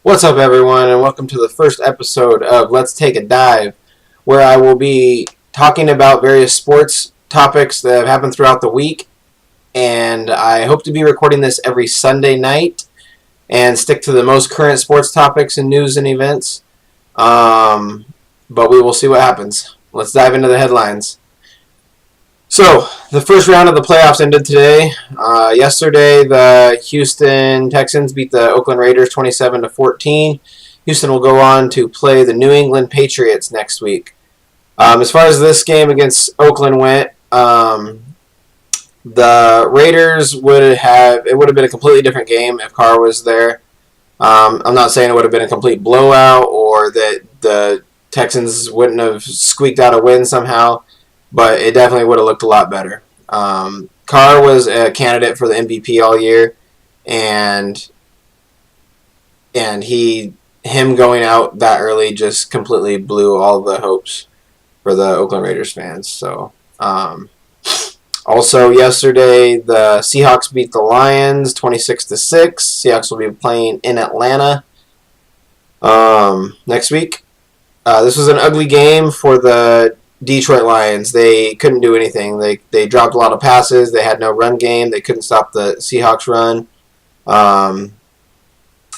What's up, everyone, and welcome to the first episode of Let's Take a Dive, where I will be talking about various sports topics that have happened throughout the week, and I hope to be recording this every Sunday night and stick to the most current sports topics and news and events, but we will see what happens. Let's dive into the headlines. So, the first round of the playoffs ended today. Yesterday, the Houston Texans beat the Oakland Raiders 27-14. Houston will go on to play the New England Patriots next week. As far as this game against Oakland went, the Raiders would have been a completely different game if Carr was there. I'm not saying it would have been a complete blowout or that the Texans wouldn't have squeaked out a win somehow, but it definitely would have looked a lot better. Carr was a candidate for the MVP all year, and him going out that early just completely blew all the hopes for the Oakland Raiders fans. So, also yesterday, the Seahawks beat the Lions 26-6. Seahawks will be playing in Atlanta next week. This was an ugly game for the Detroit Lions. They couldn't do anything. They dropped a lot of passes. They had no run game. They couldn't stop the Seahawks run. And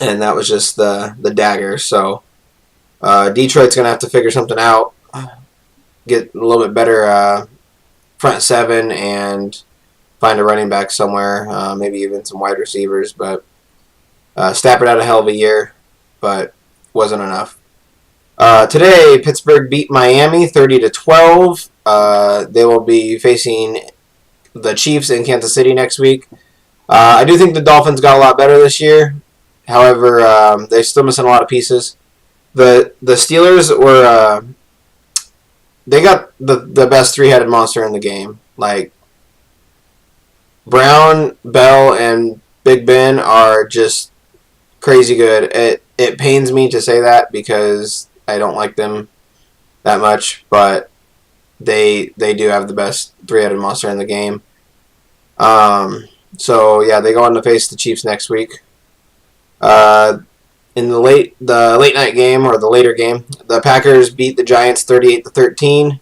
that was just the dagger. So Detroit's going to have to figure something out, get a little bit better front seven, and find a running back somewhere, maybe even some wide receivers. But Stafford had a hell of a year, but wasn't enough. Today, Pittsburgh beat Miami 30-12. They will be facing the Chiefs in Kansas City next week. I do think the Dolphins got a lot better this year. However, they're still missing a lot of pieces. The Steelers were they got the best three-headed monster in the game. Like, Brown, Bell, and Big Ben are just crazy good. It pains me to say that because I don't like them that much, but they do have the best three-headed monster in the game. So yeah, they go on to face the Chiefs next week. In the late night game, or the later game, the Packers beat the Giants 38-13.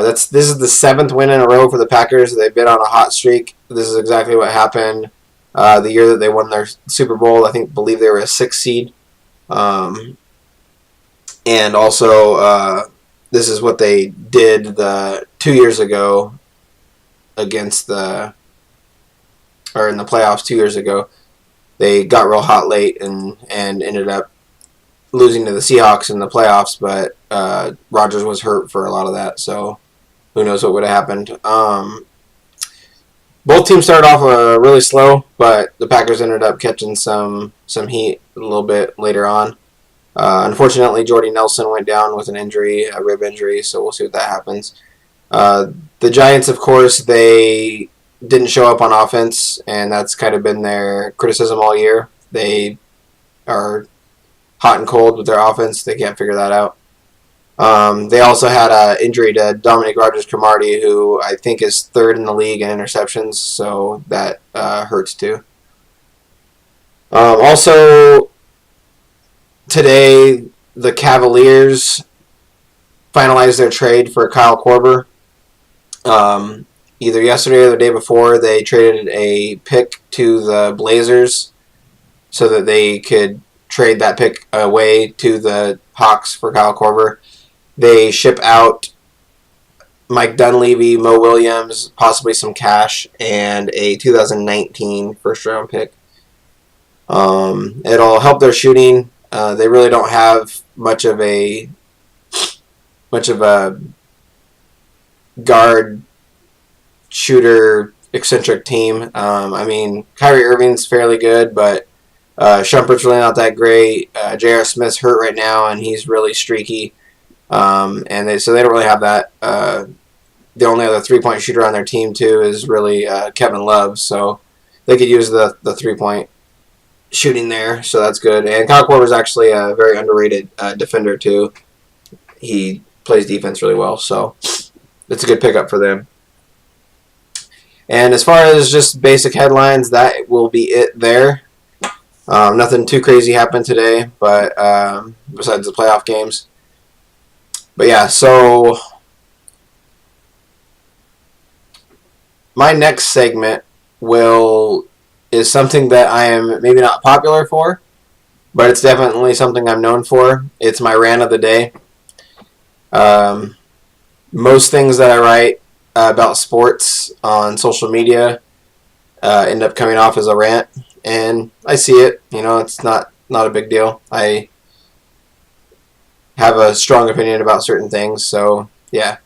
This is the 7th win in a row for the Packers. They've been on a hot streak. This is exactly what happened the year that they won their Super Bowl. Believe they were a 6th seed. And also, this is what they did 2 years ago in the playoffs 2 years ago. They got real hot late and ended up losing to the Seahawks in the playoffs, but Rodgers was hurt for a lot of that, so who knows what would have happened. Both teams started off really slow, but the Packers ended up catching some heat a little bit later on. Unfortunately, Jordy Nelson went down with an injury, a rib injury, so we'll see what that happens. The Giants, of course, they didn't show up on offense, and that's kind of been their criticism all year. They are hot and cold with their offense. They can't figure that out. They also had an injury to Dominic Rodgers-Cromartie, who I think is 3rd in the league in interceptions, so that hurts too. Also, today, the Cavaliers finalized their trade for Kyle Korver. Either yesterday or the day before, they traded a pick to the Blazers so that they could trade that pick away to the Hawks for Kyle Korver. They ship out Mike Dunleavy, Mo Williams, possibly some cash, and a 2019 first-round pick. It'll help their shooting. They really don't have much of a guard shooter eccentric team. Kyrie Irving's fairly good, but Shumpert's really not that great. J.R. Smith's hurt right now, and he's really streaky. So they don't really have that. The only other 3-point shooter on their team too is really Kevin Love, so they could use the 3-point shooting there, so that's good. And Kyle Korver is actually a very underrated defender too. He plays defense really well, so it's a good pickup for them. And as far as just basic headlines, that will be it there. Nothing too crazy happened today, but besides the playoff games. But yeah, so my next segment will is something that I am maybe not popular for, but it's definitely something I'm known for. It's my rant of the day. Um, Most things that I write about sports on social media end up coming off as a rant, and I see it. It's not a big deal. I have a strong opinion about certain things, so yeah.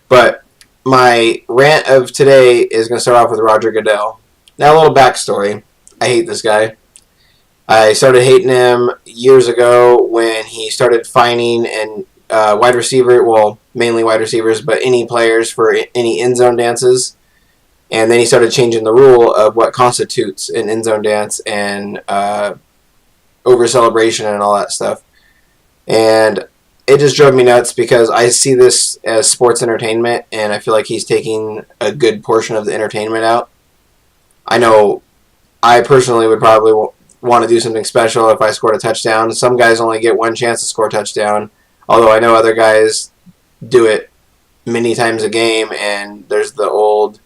But my rant of today is going to start off with Roger Goodell. Now, a little backstory. I hate this guy. I started hating him years ago when he started fining and wide receiver, well, mainly wide receivers, but any players for any end zone dances. And then he started changing the rule of what constitutes an end zone dance and over celebration and all that stuff. And it just drove me nuts because I see this as sports entertainment, and I feel like he's taking a good portion of the entertainment out. I know I personally would probably want to do something special if I scored a touchdown. Some guys only get one chance to score a touchdown, although I know other guys do it many times a game, and there's the old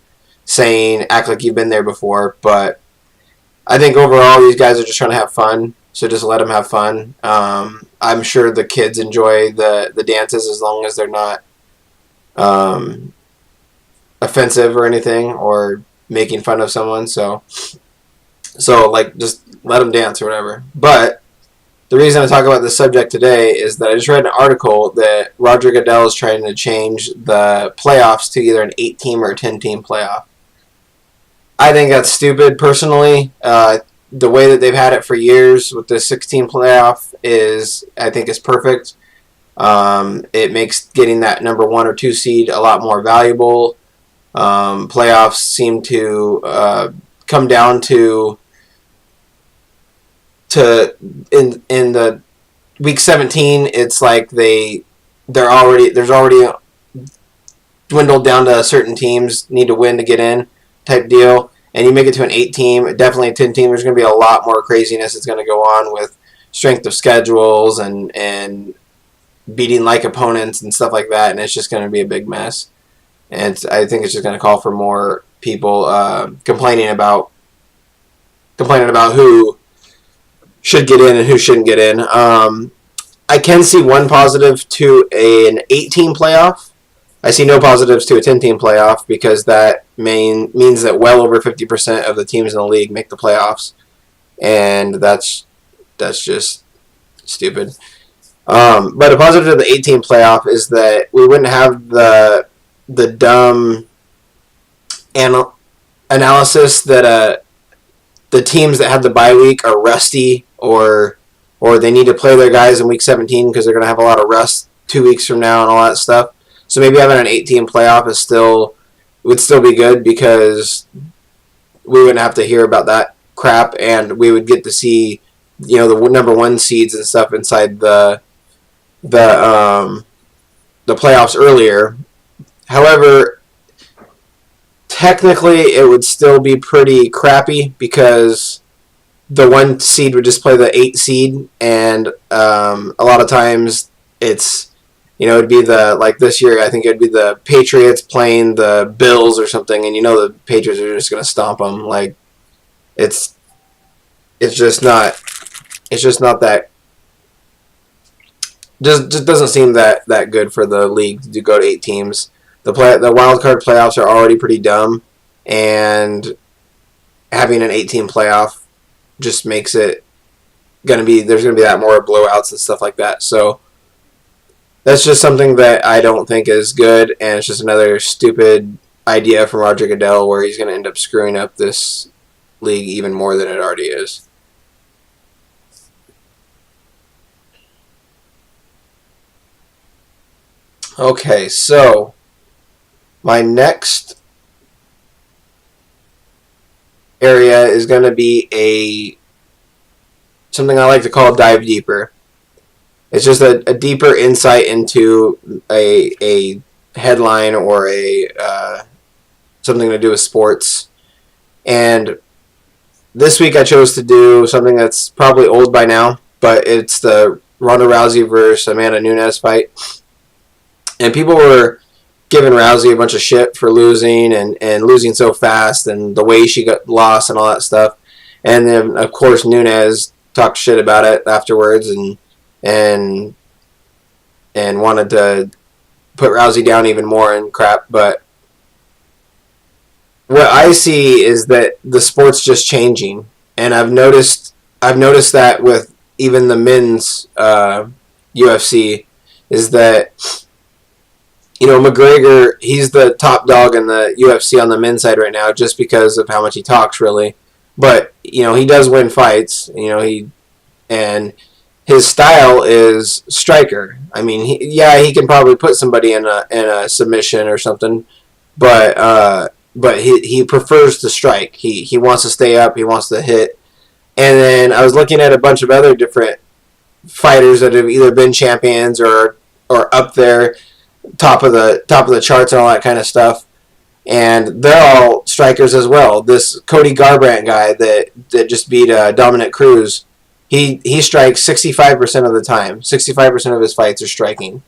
saying, act like you've been there before. But I think overall these guys are just trying to have fun, so just let them have fun. I'm sure the kids enjoy the dances as long as they're not offensive or anything or making fun of someone. So like, just let them dance or whatever. But the reason I talk about this subject today is that I just read an article that Roger Goodell is trying to change the playoffs to either an 8-team or a 10-team playoff. I think that's stupid, personally. The way that they've had it for years with the 16 playoff I think is perfect. It makes getting that number 1 or 2 seed a lot more valuable. Playoffs seem to come down to in the week 17. It's like there's already dwindled down to certain teams need to win to get in type deal. And you make it to an 8-team, definitely a 10-team, there's going to be a lot more craziness that's going to go on with strength of schedules and beating like opponents and stuff like that, and it's just going to be a big mess. And I think it's just going to call for more people complaining about who should get in and who shouldn't get in. I can see one positive to an 8-team playoff. I see no positives to a 10-team playoff because that means that well over 50% of the teams in the league make the playoffs, and that's just stupid. But a positive to the 8-team playoff is that we wouldn't have the dumb analysis that the teams that have the bye week are rusty or they need to play their guys in week 17 because they're going to have a lot of rust 2 weeks from now and all that stuff. So maybe having an 8-team playoff would still be good because we wouldn't have to hear about that crap, and we would get to see the number 1 seeds and stuff inside the playoffs earlier. However, technically it would still be pretty crappy because the 1 seed would just play the 8 seed, and a lot of times it's it'd be like this year, I think it'd be the Patriots playing the Bills or something, and the Patriots are just going to stomp them. Like, it's just not that, just doesn't seem that good for the league to go to 8 teams. The wild card playoffs are already pretty dumb, and having an 8-team playoff just makes it there's going to be that more blowouts and stuff like that. So that's just something that I don't think is good, and it's just another stupid idea from Roger Goodell where he's going to end up screwing up this league even more than it already is. Okay, so my next area is going to be something I like to call dive deeper. It's just a deeper insight into a headline or something to do with sports. And this week I chose to do something that's probably old by now, but it's the Ronda Rousey versus Amanda Nunes fight. And people were giving Rousey a bunch of shit for losing and losing so fast and the way she got lost and all that stuff. And then, of course, Nunes talked shit about it afterwards and wanted to put Rousey down even more and crap. But what I see is that the sport's just changing, and I've noticed that with even the men's UFC, is that McGregor, he's the top dog in the UFC on the men's side right now just because of how much he talks, really. But he does win fights. And his style is striker. I mean, he can probably put somebody in a submission or something, but he prefers to strike. He wants to stay up. He wants to hit. And then I was looking at a bunch of other different fighters that have either been champions or up there, top of the charts and all that kind of stuff. And they're all strikers as well. This Cody Garbrandt guy that just beat Dominic Cruz, he strikes 65% of the time. 65% of his fights are striking.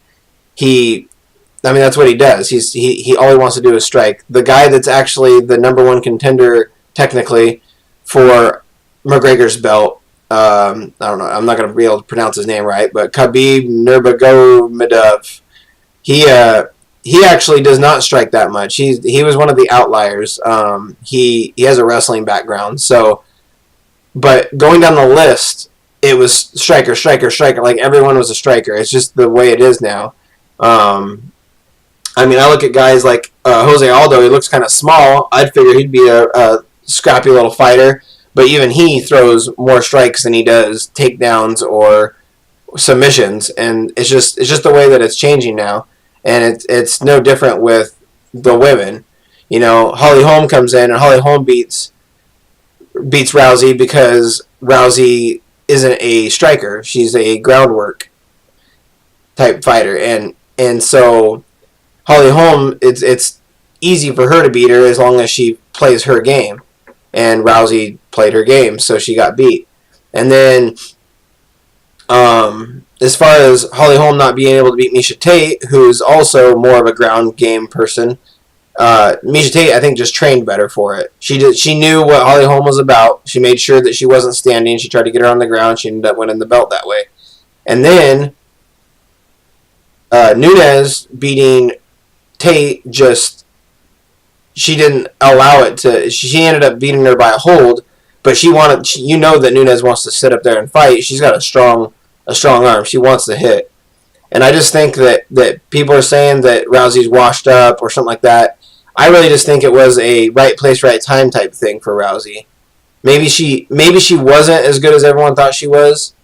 That's what he does. He all he wants to do is strike. The guy that's actually the number one contender technically for McGregor's belt, I don't know. I'm not going to be able to pronounce his name right, but Khabib Nurmagomedov. He actually does not strike that much. He was one of the outliers. He has a wrestling background. So, but going down the list, it was striker. Like everyone was a striker. It's just the way it is now. I look at guys like Jose Aldo. He looks kind of small. I'd figure he'd be a scrappy little fighter. But even he throws more strikes than he does takedowns or submissions. And it's just the way that it's changing now. And it's no different with the women. Holly Holm comes in, and Holly Holm beats Rousey because Rousey isn't a striker. She's a groundwork type fighter. And so Holly Holm, it's easy for her to beat her as long as she plays her game. And Rousey played her game, so she got beat. And then as far as Holly Holm not being able to beat Miesha Tate, who's also more of a ground game person, Miesha Tate, I think, just trained better for it. She knew what Holly Holm was about. She made sure that she wasn't standing. She tried to get her on the ground. She ended up winning the belt that way. And then Nunes beating Tate, she didn't allow it to. She ended up beating her by a hold, but that Nunes wants to sit up there and fight. She's got a strong arm. She wants to hit. And I just think that people are saying that Rousey's washed up or something like that. I really just think it was a right place, right time type thing for Rousey. Maybe she wasn't as good as everyone thought she was,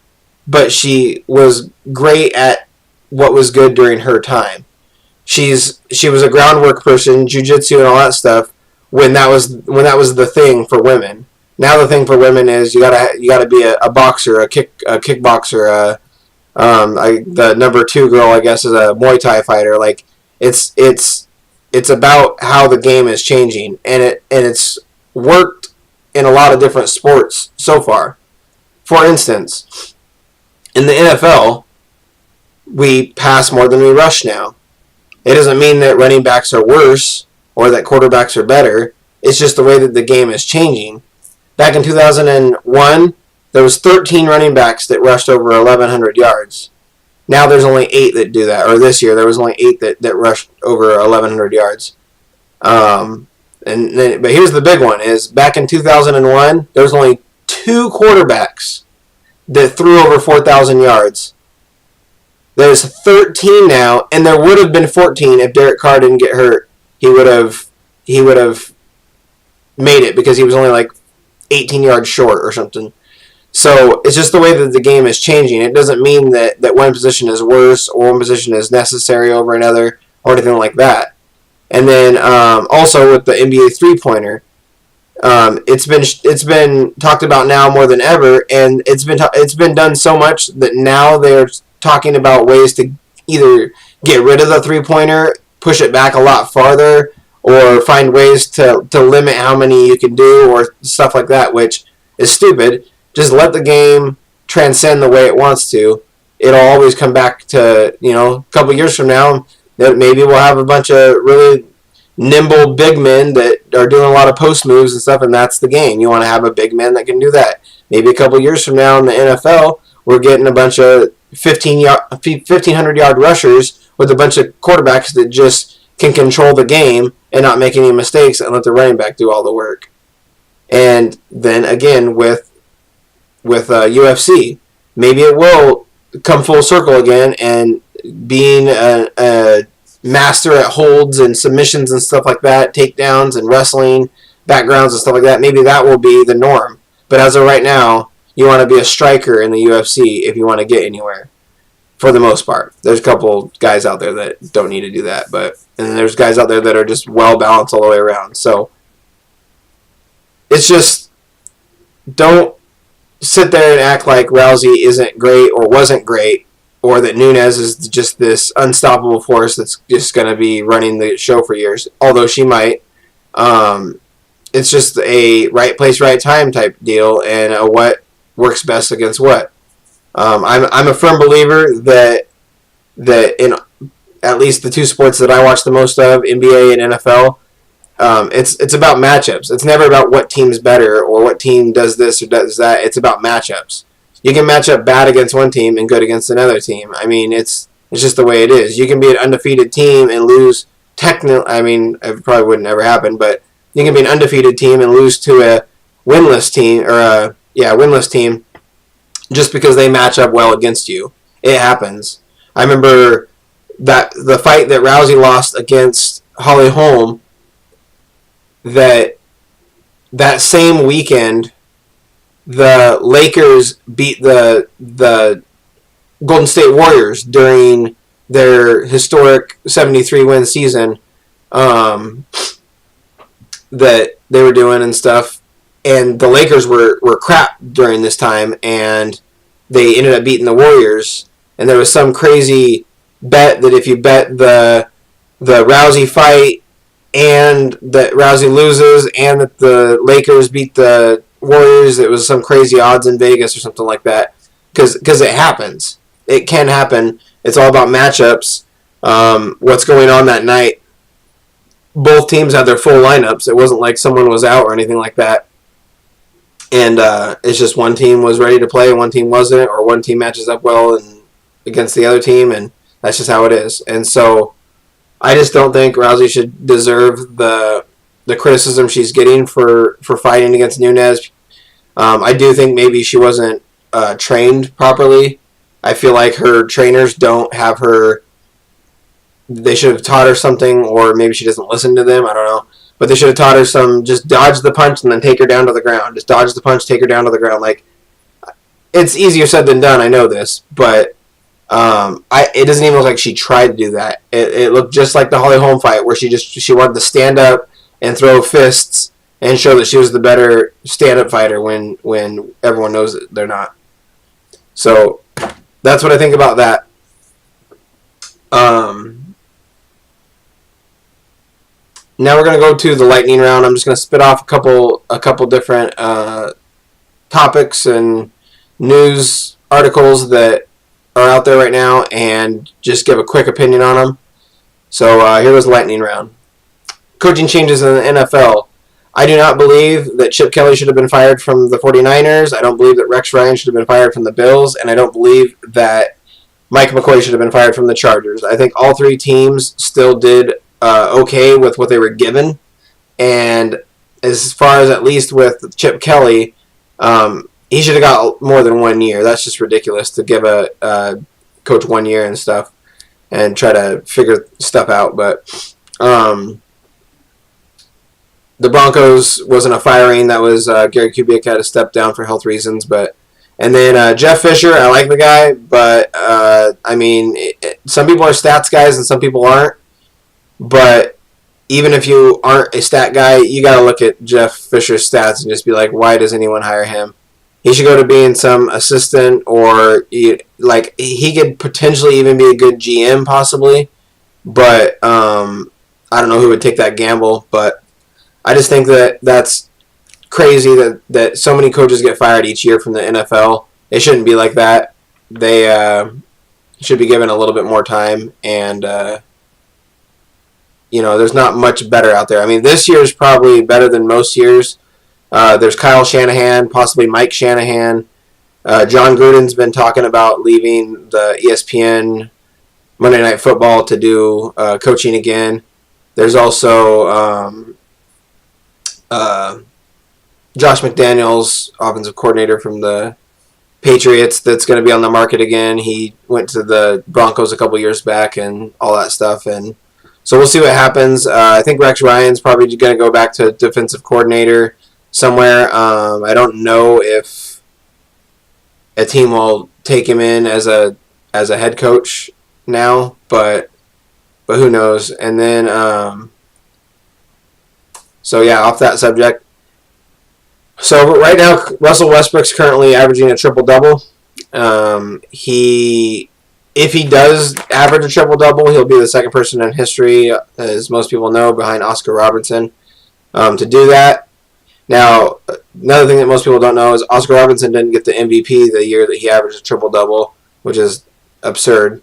but she was great at what was good during her time. She was a groundwork person, jiu-jitsu and all that stuff when that was the thing for women. Now the thing for women is you gotta be a boxer, a kickboxer. The number 2 girl, I guess, is a Muay Thai fighter. Like it's about how the game is changing, and it's worked in a lot of different sports so far. For instance, in the NFL, we pass more than we rush now. It doesn't mean that running backs are worse or that quarterbacks are better. It's just the way that the game is changing. Back in 2001, there was 13 running backs that rushed over 1,100 yards. Now there's only 8 that do that. Or this year, there was only 8 that rushed over 1,100 yards. But here's the big one, is back in 2001, there was only 2 quarterbacks that threw over 4,000 yards. There's 13 now, and there would have been 14 if Derek Carr didn't get hurt. He would have made it because he was only like 18 yards short or something. So it's just the way that the game is changing. It doesn't mean that one position is worse or one position is necessary over another or anything like that. And then also with the NBA three-pointer, it's been talked about now more than ever, and it's been done so much that now they're talking about ways to either get rid of the three-pointer, push it back a lot farther, or find ways to limit how many you can do or stuff like that, which is stupid. Just let the game transcend the way it wants to. It'll always come back to, a couple years from now, that maybe we'll have a bunch of really nimble big men that are doing a lot of post moves and stuff, and that's the game. You want to have a big man that can do that. Maybe a couple years from now in the NFL, we're getting a bunch of 1,500-yard rushers with a bunch of quarterbacks that just can control the game and not make any mistakes and let the running back do all the work. And then again with UFC, maybe it will come full circle again, and being a master at holds and submissions and stuff like that, takedowns and wrestling backgrounds and stuff like that, maybe that will be the norm. But as of right now, you want to be a striker in the UFC if you want to get anywhere, for the most part. There's a couple guys out there that don't need to do that, and then there's guys out there that are just well balanced all the way around. So it's just, don't sit there and act like Rousey isn't great or wasn't great, or that Nunes is just this unstoppable force that's just going to be running the show for years, although she might. It's just a right place, right time type deal, and a what works best against what. I'm a firm believer that in at least the two sports that I watch the most of, NBA and NFL, it's about matchups. It's never about what team's better or what team does this or does that. It's about matchups. You can match up bad against one team and good against another team. I mean, it's just the way it is. You can be an undefeated team and lose it probably wouldn't ever happen, but you can be an undefeated team and lose to a winless team, or winless team, just because they match up well against you. It happens. I remember that the fight that Rousey lost against Holly Holm, that same weekend, the Lakers beat the Golden State Warriors during their historic 73-win season that they were doing and stuff. And the Lakers were crap during this time, and they ended up beating the Warriors. And there was some crazy bet that if you bet the Rousey fight and that Rousey loses and that the Lakers beat the Warriors, it was some crazy odds in Vegas or something like that. Because it happens. It can happen. It's all about matchups. What's going on that night. Both teams had their full lineups. It wasn't like someone was out or anything like that. And it's just one team was ready to play and one team wasn't, or one team matches up well against the other team, and that's just how it is. And so I just don't think Rousey should deserve the criticism she's getting for fighting against Nunes. I do think maybe she wasn't trained properly. I feel like her trainers don't have her. They should have taught her something, or maybe she doesn't listen to them. I don't know. But they should have taught her some, just dodge the punch and then take her down to the ground. Just dodge the punch, take her down to the ground. Like, it's easier said than done, I know this. But it doesn't even look like she tried to do that. It looked just like the Holly Holm fight, where she wanted to stand up and throw fists and show that she was the better stand-up fighter when everyone knows that they're not. So that's what I think about that. Now we're going to go to the lightning round. I'm just going to spit off a couple different topics and news articles that are out there right now, and just give a quick opinion on them. So here goes the lightning round. Coaching changes in the NFL. I do not believe that Chip Kelly should have been fired from the 49ers. I don't believe that Rex Ryan should have been fired from the Bills, and I don't believe that Mike McCoy should have been fired from the Chargers. I think all three teams still did okay with what they were given, and as far as at least with Chip Kelly, he should have got more than 1 year. That's just ridiculous to give a coach 1 year and stuff and try to figure stuff out. But the Broncos wasn't a firing. That was Gary Kubiak had to step down for health reasons. And then Jeff Fisher, I like the guy, but some people are stats guys and some people aren't. But even if you aren't a stat guy, you got to look at Jeff Fisher's stats and just be like, why does anyone hire him? He should go to being some assistant, or he could potentially even be a good GM possibly. But I don't know who would take that gamble. But I just think that's crazy that so many coaches get fired each year from the NFL. It shouldn't be like that. They should be given a little bit more time, and there's not much better out there. I mean, this year is probably better than most years. There's Kyle Shanahan, possibly Mike Shanahan. John Gruden's been talking about leaving the ESPN Monday Night Football to do coaching again. There's also Josh McDaniels, offensive coordinator from the Patriots, that's going to be on the market again. He went to the Broncos a couple years back and all that stuff. And so we'll see what happens. I think Rex Ryan's probably going to go back to defensive coordinator somewhere. I don't know if a team will take him in as a head coach now, but who knows? And then, off that subject. So right now, Russell Westbrook's currently averaging a triple-double. If he does average a triple-double, he'll be the second person in history, as most people know, behind Oscar Robertson, to do that. Now, another thing that most people don't know is Oscar Robertson didn't get the MVP the year that he averaged a triple-double, which is absurd.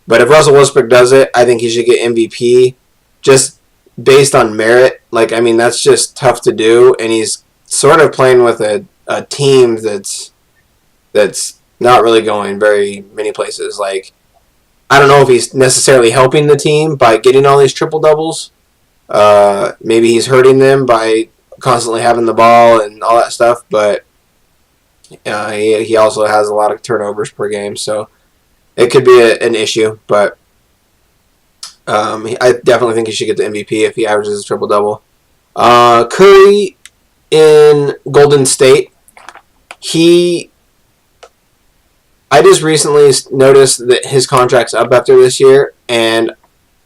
But if Russell Westbrook does it, I think he should get MVP just based on merit. That's just tough to do, and he's sort of playing with a team that's not really going very many places. I don't know if he's necessarily helping the team by getting all these triple-doubles. Maybe he's hurting them by constantly having the ball and all that stuff, but he also has a lot of turnovers per game, so it could be an issue. But I definitely think he should get the MVP if he averages a triple-double. Curry in Golden State, I just recently noticed that his contract's up after this year, and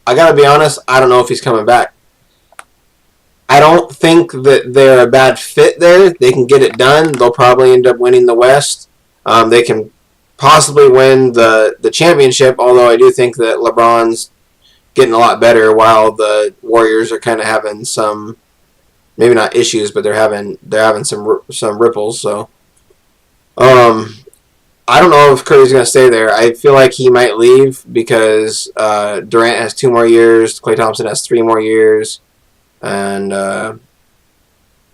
I gotta be honest, I don't know if he's coming back. I don't think that they're a bad fit there. They can get it done. They'll probably end up winning the West. They can possibly win the championship, although I do think that LeBron's getting a lot better while the Warriors are kind of having some, maybe not issues, but they're having some ripples. So, I don't know if Curry's going to stay there. I feel like he might leave because Durant has 2 more years, Klay Thompson has 3 more years, and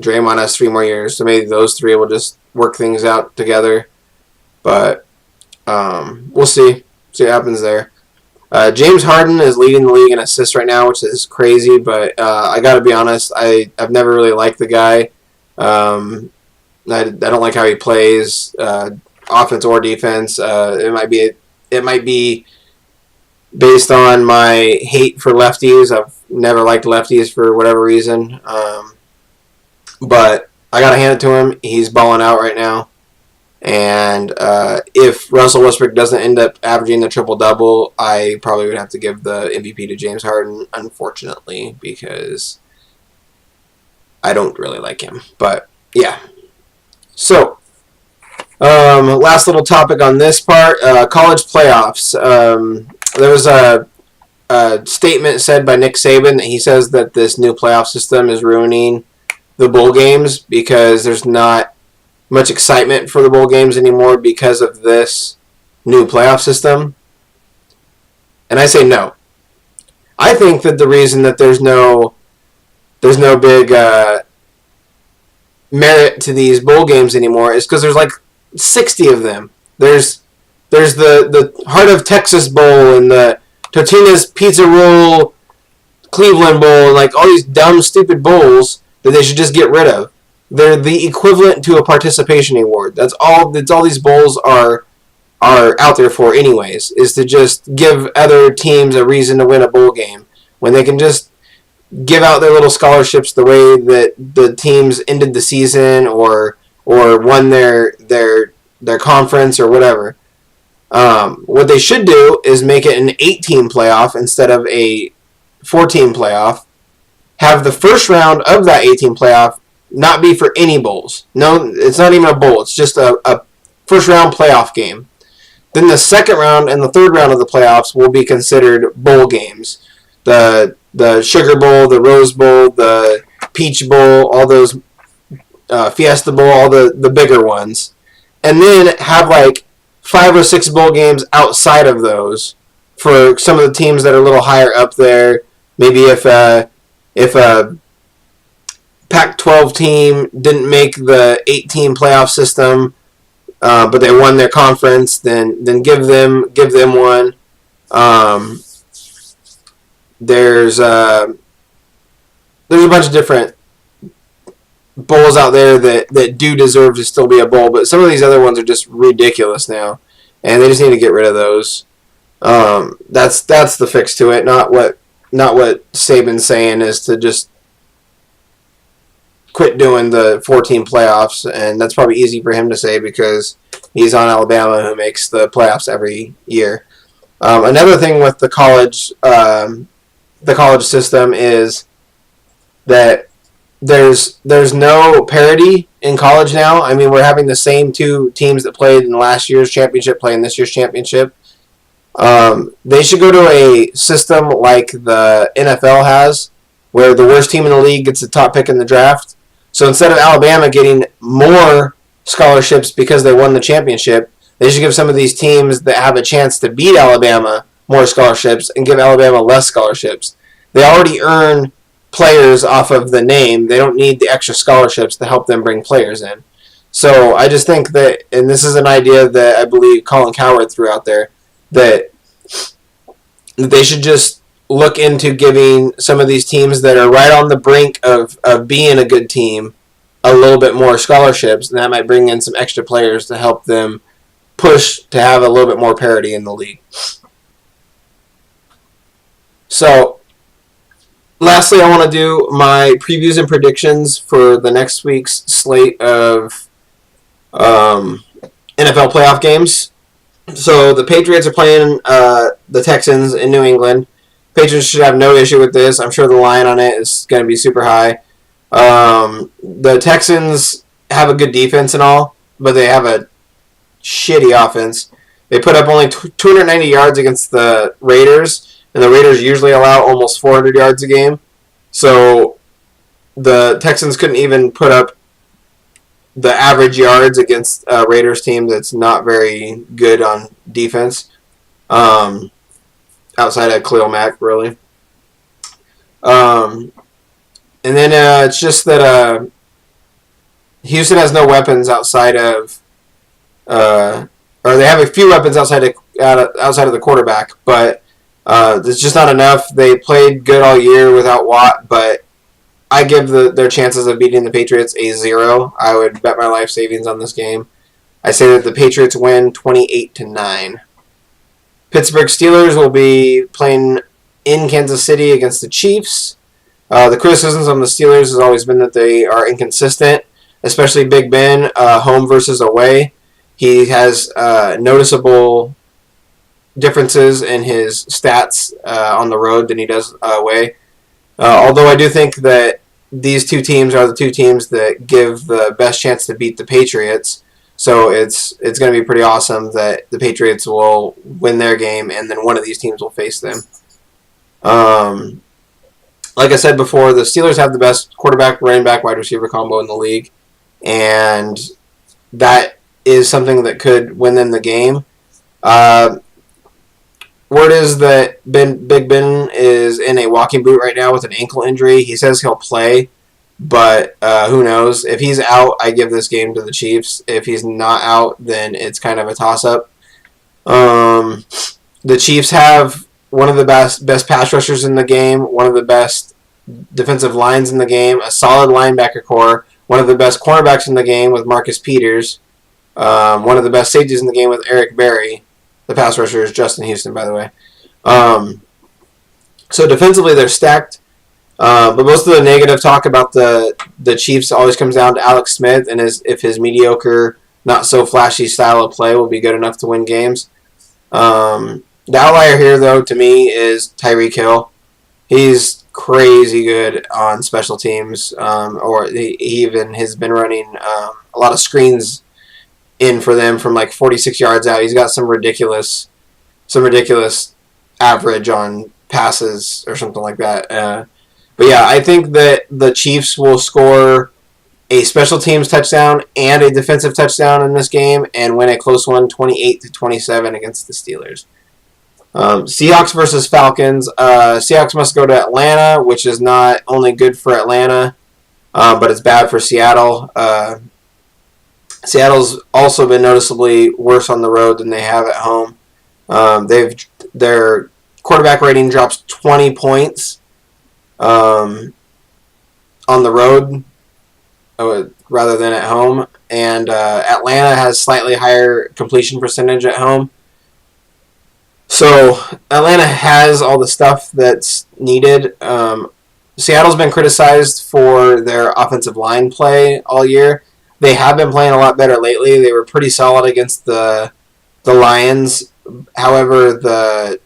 Draymond has 3 more years. So maybe those 3 will just work things out together. But we'll see. See what happens there. James Harden is leading the league in assists right now, which is crazy, but I got to be honest, I've never really liked the guy. I don't like how he plays, offense or defense. It might be based on my hate for lefties. I've never liked lefties for whatever reason. But I got to hand it to him. He's balling out right now. And if Russell Westbrook doesn't end up averaging the triple-double, I probably would have to give the MVP to James Harden, unfortunately, because I don't really like him. But, yeah. So, last little topic on this part, college playoffs. There was a statement said by Nick Saban that he says that this new playoff system is ruining the bowl games because there's not much excitement for the bowl games anymore because of this new playoff system. And I say no. I think that the reason that there's no big merit to these bowl games anymore is because there's like 60 of them. There's the Heart of Texas Bowl and the Totino's Pizza Roll Cleveland Bowl and like all these dumb, stupid bowls that they should just get rid of. They're the equivalent to a participation award. That's all these bowls are out there for anyways, is to just give other teams a reason to win a bowl game when they can just give out their little scholarships the way that the teams ended the season or won their conference or whatever. What they should do is make it an 8-team playoff instead of a 4-team playoff. Have the first round of that 8-team playoff not be for any bowls. No, it's not even a bowl. It's just a first-round playoff game. Then the second round and the third round of the playoffs will be considered bowl games. The Sugar Bowl, the Rose Bowl, the Peach Bowl, all those Fiesta Bowl, all the bigger ones, and then have like 5 or 6 bowl games outside of those for some of the teams that are a little higher up there. Maybe if a Pac-12 team didn't make the 8-team playoff system, but they won their conference, then give them one. There's a bunch of different bowls out there that do deserve to still be a bowl, but some of these other ones are just ridiculous now, and they just need to get rid of those. That's the fix to it. Not what Saban's saying is to just quit doing the 14 playoffs, and that's probably easy for him to say because he's on Alabama, who makes the playoffs every year. Another thing with the college system is that there's no parity in college now. I mean, we're having the same 2 teams that played in last year's championship playing this year's championship. They should go to a system like the NFL has, where the worst team in the league gets the top pick in the draft. So instead of Alabama getting more scholarships because they won the championship, they should give some of these teams that have a chance to beat Alabama more scholarships and give Alabama less scholarships. They already earn players off of the name. They don't need the extra scholarships to help them bring players in. So I just think that, and this is an idea that I believe Colin Cowherd threw out there, that they should just look into giving some of these teams that are right on the brink of being a good team a little bit more scholarships, and that might bring in some extra players to help them push to have a little bit more parity in the league. So, lastly, I want to do my previews and predictions for the next week's slate of NFL playoff games. So, the Patriots are playing the Texans in New England. Patriots should have no issue with this. I'm sure the line on it is going to be super high. The Texans have a good defense and all, but they have a shitty offense. They put up only 290 yards against the Raiders, and the Raiders usually allow almost 400 yards a game. So the Texans couldn't even put up the average yards against a Raiders team that's not very good on defense, outside of Khalil Mack, really. And then it's just that Houston has no weapons outside of, or they have a few weapons outside of the quarterback, but it's just not enough. They played good all year without Watt, but I give their chances of beating the Patriots a 0. I would bet my life savings on this game. I say that the Patriots win 28-9. Pittsburgh Steelers will be playing in Kansas City against the Chiefs. The criticisms on the Steelers has always been that they are inconsistent, especially Big Ben, home versus away. He has noticeable differences in his stats on the road than he does away. Although I do think that these two teams are the two teams that give the best chance to beat the Patriots. So it's going to be pretty awesome that the Patriots will win their game and then one of these teams will face them. Like I said before, the Steelers have the best quarterback, running back, wide receiver combo in the league. And that is something that could win them the game. Word is that Big Ben is in a walking boot right now with an ankle injury. He says he'll play, but who knows? If he's out, I give this game to the Chiefs. If he's not out, then it's kind of a toss-up. The Chiefs have one of the best pass rushers in the game, one of the best defensive lines in the game, a solid linebacker core, one of the best cornerbacks in the game with Marcus Peters, one of the best safeties in the game with Eric Berry. The pass rusher is Justin Houston, by the way. So defensively, they're stacked. But most of the negative talk about the Chiefs always comes down to Alex Smith and if his mediocre, not so flashy style of play will be good enough to win games. The outlier here, though, to me, is Tyreek Hill. He's crazy good on special teams, or he even has been running a lot of screens in for them from like 46 yards out. He's got some ridiculous average on passes or something like that. But yeah, I think that the Chiefs will score a special teams touchdown and a defensive touchdown in this game and win a close one, 28-27 against the Steelers. Seahawks versus Falcons. Seahawks must go to Atlanta, which is not only good for Atlanta, but it's bad for Seattle. Seattle's also been noticeably worse on the road than they have at home. Their quarterback rating drops 20 points on the road rather than at home, and Atlanta has slightly higher completion percentage at home. So Atlanta has all the stuff that's needed. Seattle's been criticized for their offensive line play all year. They have been playing a lot better lately. They were pretty solid against the Lions. However, the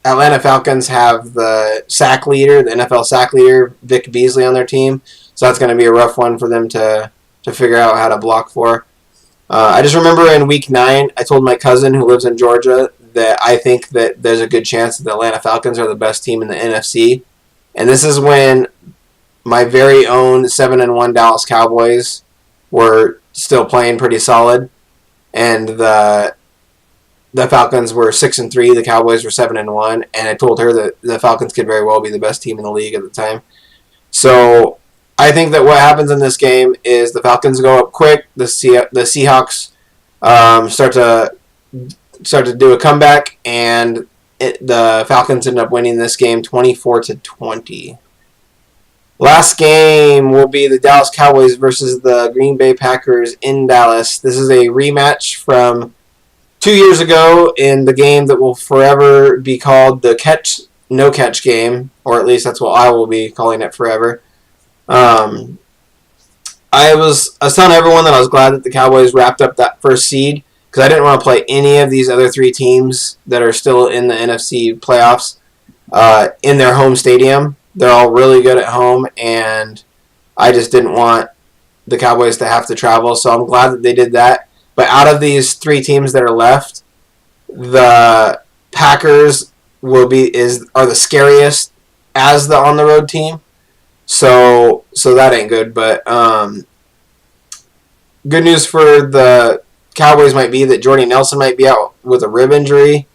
Atlanta Falcons have the sack leader, the NFL sack leader, Vic Beasley, on their team. So that's going to be a rough one for them to figure out how to block for. I just remember in Week 9, I told my cousin who lives in Georgia that I think that there's a good chance that the Atlanta Falcons are the best team in the NFC. And this is when my very own 7-1 Dallas Cowboys were still playing pretty solid, and the Falcons were 6-3. The Cowboys were 7-1, and I told her that the Falcons could very well be the best team in the league at the time. So I think that what happens in this game is the Falcons go up quick. The Seahawks start to do a comeback, and the Falcons end up winning this game 24-20. Last game will be the Dallas Cowboys versus the Green Bay Packers in Dallas. This is a rematch from 2 years ago in the game that will forever be called the no-catch game, or at least that's what I will be calling it forever. I was telling everyone that I was glad that the Cowboys wrapped up that first seed because I didn't want to play any of these other three teams that are still in the NFC playoffs in their home stadium. They're all really good at home, and I just didn't want the Cowboys to have to travel, so I'm glad that they did that. But out of these three teams that are left, the Packers are the scariest as the on-the-road team. So that ain't good. But good news for the Cowboys might be that Jordy Nelson might be out with a rib injury.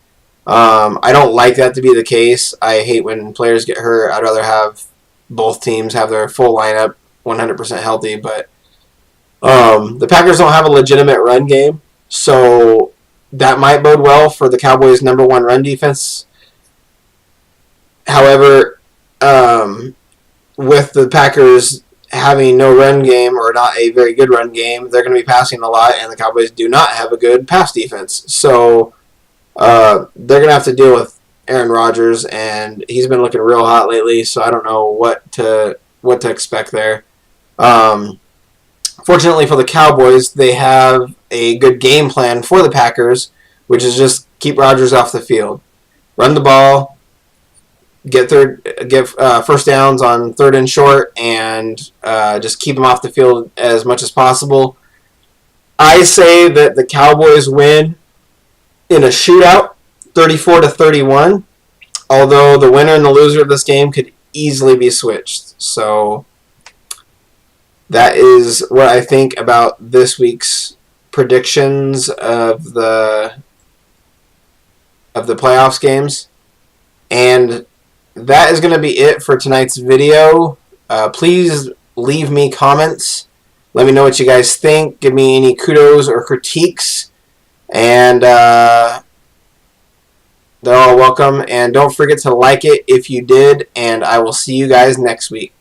I don't like that to be the case. I hate when players get hurt. I'd rather have both teams have their full lineup 100% healthy. But the Packers don't have a legitimate run game, so that might bode well for the Cowboys' number one run defense. However, with the Packers having no run game or not a very good run game, they're going to be passing a lot, and the Cowboys do not have a good pass defense. So they're going to have to deal with Aaron Rodgers, and he's been looking real hot lately, so I don't know what to expect there. Fortunately for the Cowboys, they have a good game plan for the Packers, which is just keep Rodgers off the field. Run the ball, get first downs on third and short, and just keep him off the field as much as possible. I say that the Cowboys win in a shootout, 34-31, although the winner and the loser of this game could easily be switched. So that is what I think about this week's predictions of the playoffs games. And that is going to be it for tonight's video. Please leave me comments. Let me know what you guys think. Give me any kudos or critiques. And they're all welcome. And don't forget to like it if you did. And I will see you guys next week.